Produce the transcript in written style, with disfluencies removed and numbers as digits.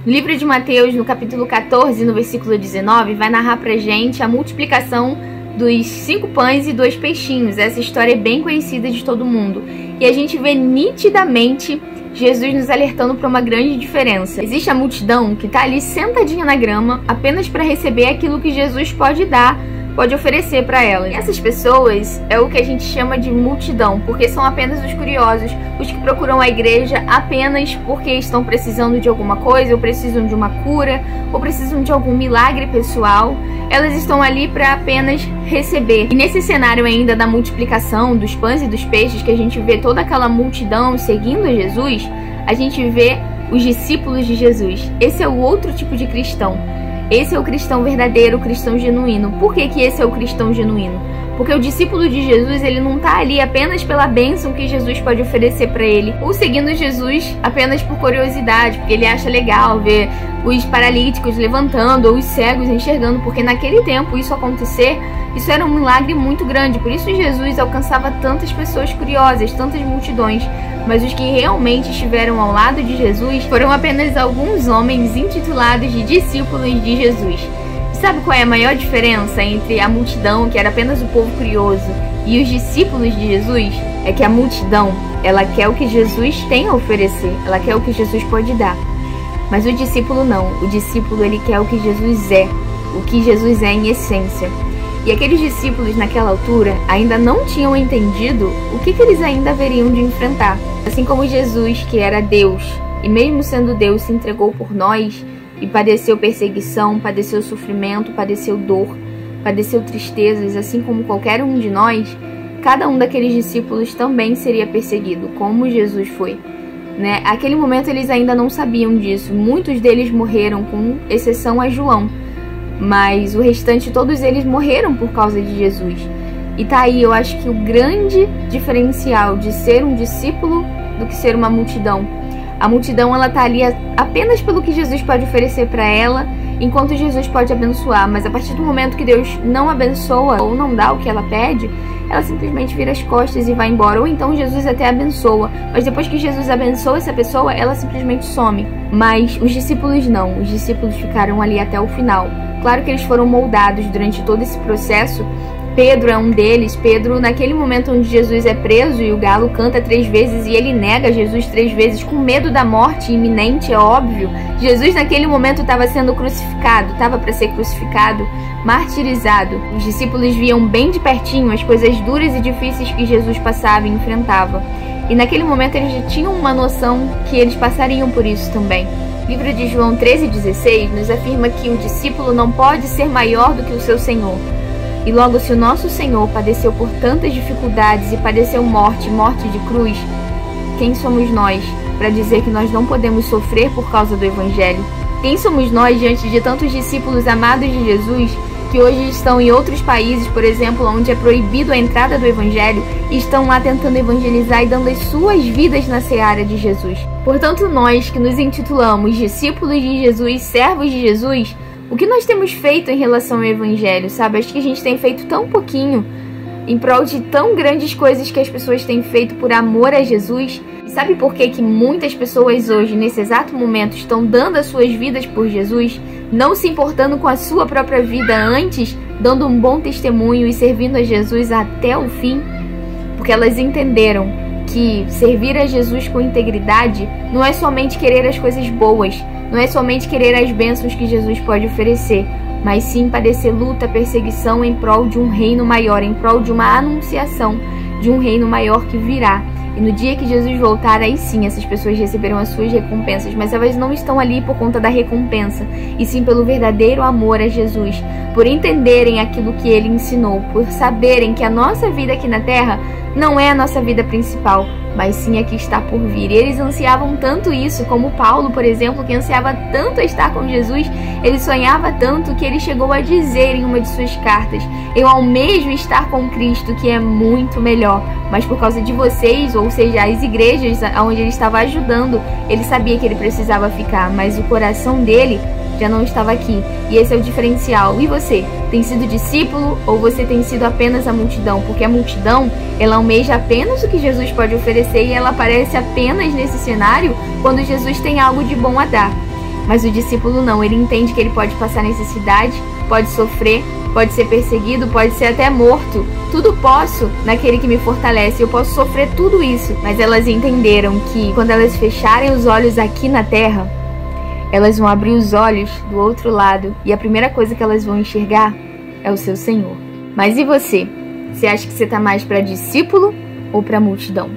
No livro de Mateus, no capítulo 14, no versículo 19, vai narrar pra gente a multiplicação dos 5 pães e 2 peixinhos. Essa história é bem conhecida de todo mundo. E a gente vê nitidamente Jesus nos alertando para uma grande diferença. Existe a multidão que está ali sentadinha na grama apenas para receber aquilo que Jesus pode dar, pode oferecer para ela. E essas pessoas é o que a gente chama de multidão, porque são apenas os curiosos, os que procuram a igreja apenas porque estão precisando de alguma coisa, ou precisam de uma cura, ou precisam de algum milagre pessoal. Elas estão ali para apenas receber. E nesse cenário ainda da multiplicação dos pães e dos peixes, que a gente vê toda aquela multidão seguindo a Jesus, a gente vê os discípulos de Jesus. Esse é o outro tipo de cristão. Esse é o cristão verdadeiro, o cristão genuíno. Por que que esse é o cristão genuíno? Porque o discípulo de Jesus, ele não está ali apenas pela bênção que Jesus pode oferecer para ele, ou seguindo Jesus apenas por curiosidade, porque ele acha legal ver os paralíticos levantando ou os cegos enxergando, porque naquele tempo isso acontecer, isso era um milagre muito grande. Por isso Jesus alcançava tantas pessoas curiosas, tantas multidões. Mas os que realmente estiveram ao lado de Jesus foram apenas alguns homens intitulados de discípulos de Jesus. E sabe qual é a maior diferença entre a multidão, que era apenas o povo curioso, e os discípulos de Jesus? É que a multidão, ela quer o que Jesus tem a oferecer, ela quer o que Jesus pode dar. Mas o discípulo não. O discípulo, ele quer o que Jesus é em essência. E aqueles discípulos naquela altura ainda não tinham entendido o que eles ainda haveriam de enfrentar. Assim como Jesus, que era Deus, e mesmo sendo Deus, se entregou por nós e padeceu perseguição, padeceu sofrimento, padeceu dor, padeceu tristezas, assim como qualquer um de nós, cada um daqueles discípulos também seria perseguido, como Jesus foi. Naquele momento eles ainda não sabiam disso. Muitos deles morreram, com exceção a João. Mas o restante, todos eles morreram por causa de Jesus. E tá aí, eu acho que o grande diferencial de ser um discípulo do que ser uma multidão. A multidão, ela tá ali apenas pelo que Jesus pode oferecer para ela, enquanto Jesus pode abençoar. Mas a partir do momento que Deus não abençoa ou não dá o que ela pede, ela simplesmente vira as costas e vai embora. Ou então Jesus até abençoa, mas depois que Jesus abençoa essa pessoa, ela simplesmente some. Mas os discípulos não, os discípulos ficaram ali até o final. Claro que eles foram moldados durante todo esse processo. Pedro é um deles. Pedro, naquele momento onde Jesus é preso e o galo canta 3 vezes e ele nega Jesus 3 vezes com medo da morte iminente, é óbvio. Jesus naquele momento estava sendo crucificado, estava para ser crucificado, martirizado. Os discípulos viam bem de pertinho as coisas duras e difíceis que Jesus passava e enfrentava. E naquele momento eles já tinham uma noção que eles passariam por isso também. O livro de João 13,16 nos afirma que o discípulo não pode ser maior do que o seu Senhor. E logo, se o nosso Senhor padeceu por tantas dificuldades e padeceu morte de cruz, quem somos nós para dizer que nós não podemos sofrer por causa do Evangelho? Quem somos nós diante de tantos discípulos amados de Jesus que hoje estão em outros países, por exemplo, onde é proibido a entrada do Evangelho, e estão lá tentando evangelizar e dando as suas vidas na seara de Jesus? Portanto, nós que nos intitulamos discípulos de Jesus, servos de Jesus, o que nós temos feito em relação ao Evangelho, sabe? Acho que a gente tem feito tão pouquinho em prol de tão grandes coisas que as pessoas têm feito por amor a Jesus. E sabe por que muitas pessoas hoje, nesse exato momento, estão dando as suas vidas por Jesus, não se importando com a sua própria vida antes, dando um bom testemunho e servindo a Jesus até o fim? Porque elas entenderam que servir a Jesus com integridade não é somente querer as coisas boas, não é somente querer as bênçãos que Jesus pode oferecer, mas sim padecer luta, perseguição em prol de um reino maior, em prol de uma anunciação de um reino maior que virá. E no dia que Jesus voltar, aí sim essas pessoas receberão as suas recompensas, mas elas não estão ali por conta da recompensa, e sim pelo verdadeiro amor a Jesus, por entenderem aquilo que Ele ensinou, por saberem que a nossa vida aqui na Terra não é a nossa vida principal, mas sim a que está por vir. E eles ansiavam tanto isso, como Paulo, por exemplo, que ansiava tanto estar com Jesus, ele sonhava tanto que ele chegou a dizer em uma de suas cartas: eu almejo estar com Cristo, que é muito melhor, mas por causa de vocês, ou seja, as igrejas onde ele estava ajudando, ele sabia que ele precisava ficar, mas o coração dele já não estava aqui. E esse é o diferencial. E você? Tem sido discípulo ou você tem sido apenas a multidão? Porque a multidão, ela almeja apenas o que Jesus pode oferecer e ela aparece apenas nesse cenário quando Jesus tem algo de bom a dar. Mas o discípulo não, ele entende que ele pode passar necessidade, pode sofrer, pode ser perseguido, pode ser até morto. Tudo posso naquele que me fortalece, eu posso sofrer tudo isso. Mas elas entenderam que quando elas fecharem os olhos aqui na terra, elas vão abrir os olhos do outro lado e a primeira coisa que elas vão enxergar é o seu Senhor. Mas e você? Você acha que você está mais para discípulo ou para multidão?